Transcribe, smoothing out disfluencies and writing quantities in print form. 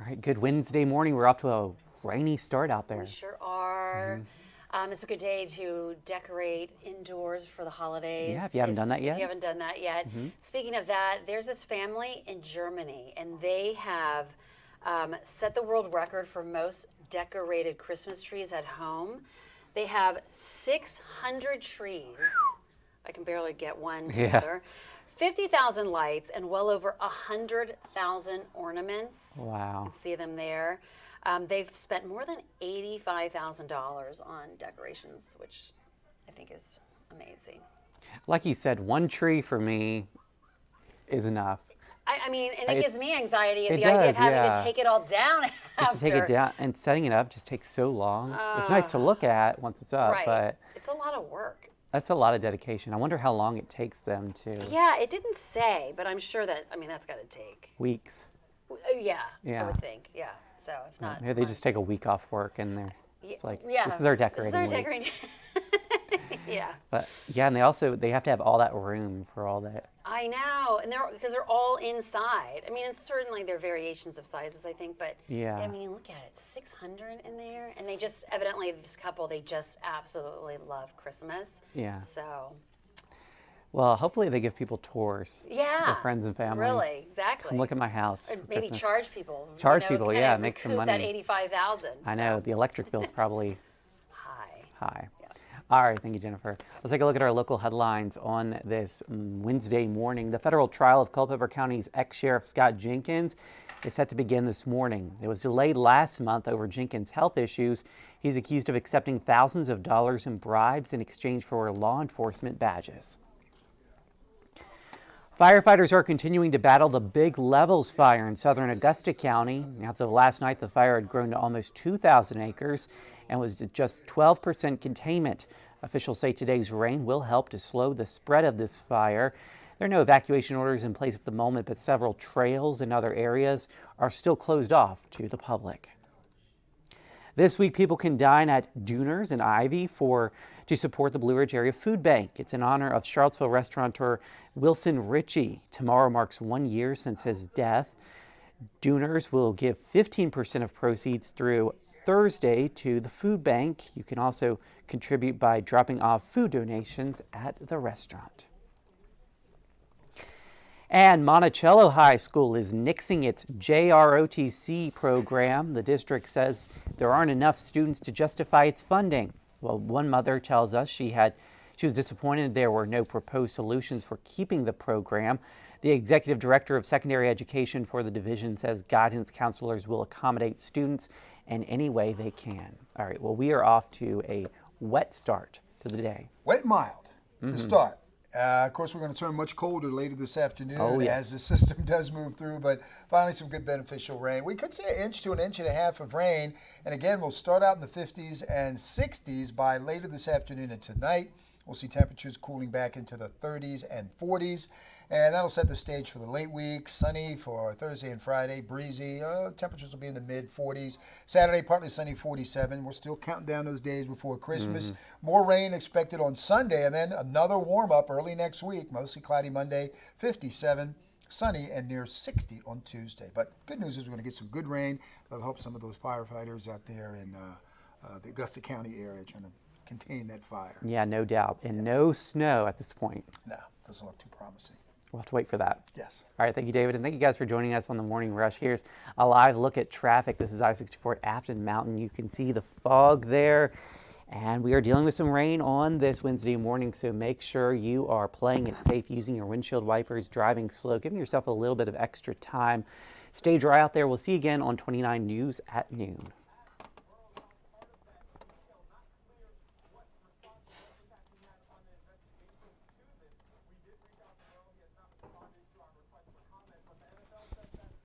All right, good Wednesday morning. We're off to a rainy start out there. We sure are. It's a good day to decorate indoors for the holidays. Yeah, if you haven't done that yet. If you haven't done that yet. Speaking of that, there's this family in Germany, and they have set the world record for most decorated Christmas trees at home. They have 600 trees. I can barely get one together. 50,000 lights and well over 100,000 ornaments. Wow. You can see them there. They've spent more than $85,000 on decorations, which I think is amazing. Like you said, one tree for me is enough. I mean, and it gives me anxiety at it the idea of does, having to take it all down Just after. to take it down and setting it up just takes so long. It's nice to look at once it's up, Right. but It's a lot of work. that's a lot of dedication. I wonder how long it takes them to. Yeah, it didn't say, but I'm sure that, I mean, that's got to take. Weeks. Yeah, Yeah. I would think. Yeah. So if not. Maybe they just take a week off work and they're just like, Yeah. this is our decorating This is our week. decorating. Yeah. But yeah, and they have to have all that room for all that. I know, and because they're all inside. I mean, certainly there are variations of sizes, I think, but Yeah. I mean, you look at it, 600 in there, and they just evidently this couple they just absolutely love Christmas. Yeah. So. Well, hopefully they give people tours. Yeah. Their friends and family. Really, exactly. Come look at my house. Or for maybe Christmas. charge people. Charge people, kind yeah, of make some recoup money. That 85,000. I know, the electric bill's probably High. high. All right, thank you, Jennifer. Let's take a look at our local headlines on this Wednesday morning. The federal trial of Culpeper County's ex-sheriff Scott Jenkins is set to begin this morning. It was delayed last month over Jenkins' health issues. He's accused of accepting thousands of dollars in bribes in exchange for law enforcement badges. Firefighters are continuing to battle the Big Levels fire in southern Augusta County. As of last night, the fire had grown to almost 2,000 acres and was at just 12% containment. Officials say today's rain will help to slow the spread of this fire. There are no evacuation orders in place at the moment, but several trails and other areas are still closed off to the public. This week, people can dine at Duners and Ivy to support the Blue Ridge Area Food Bank. It's in honor of Charlottesville restaurateur Wilson Ritchie. Tomorrow marks 1 year since his death. Duners will give 15% of proceeds through Thursday to the food bank. You can also contribute by dropping off food donations at the restaurant. And Monticello High School is nixing its JROTC program. The district says there aren't enough students to justify its funding. Well, one mother tells us she was disappointed there were no proposed solutions for keeping the program. The executive director of secondary education for the division says guidance counselors will accommodate students in any way they can. All right, well, we are off to a wet start to the day. Wet and mild to start. Of course, we're going to turn much colder later this afternoon as the system does move through, but finally some good beneficial rain. We could see an inch to an inch and a half of rain, and again, we'll start out in the 50s and 60s by later this afternoon and tonight. We'll see temperatures cooling back into the 30s and 40s, and that'll set the stage for the late week. Sunny for Thursday and Friday, breezy. Temperatures will be in the mid-40s. Saturday, partly sunny, 47. We're still counting down those days before Christmas. More rain expected on Sunday, and then another warm-up early next week. Mostly cloudy Monday, 57. Sunny and near 60 on Tuesday. But good news is we're going to get some good rain. That'll help some of those firefighters out there in the Augusta County area trying to contain that fire. Yeah, no doubt. And no snow at this point. No, doesn't look too promising. We'll have to wait for that. Yes. All right, thank you, David. And thank you guys for joining us on the Morning Rush. Here's a live look at traffic. This is I-64 at Afton Mountain. You can see the fog there. And we are dealing with some rain on this Wednesday morning, so make sure you are playing it safe, using your windshield wipers, driving slow, giving yourself a little bit of extra time. Stay dry out there. We'll see you again on 29 News at noon.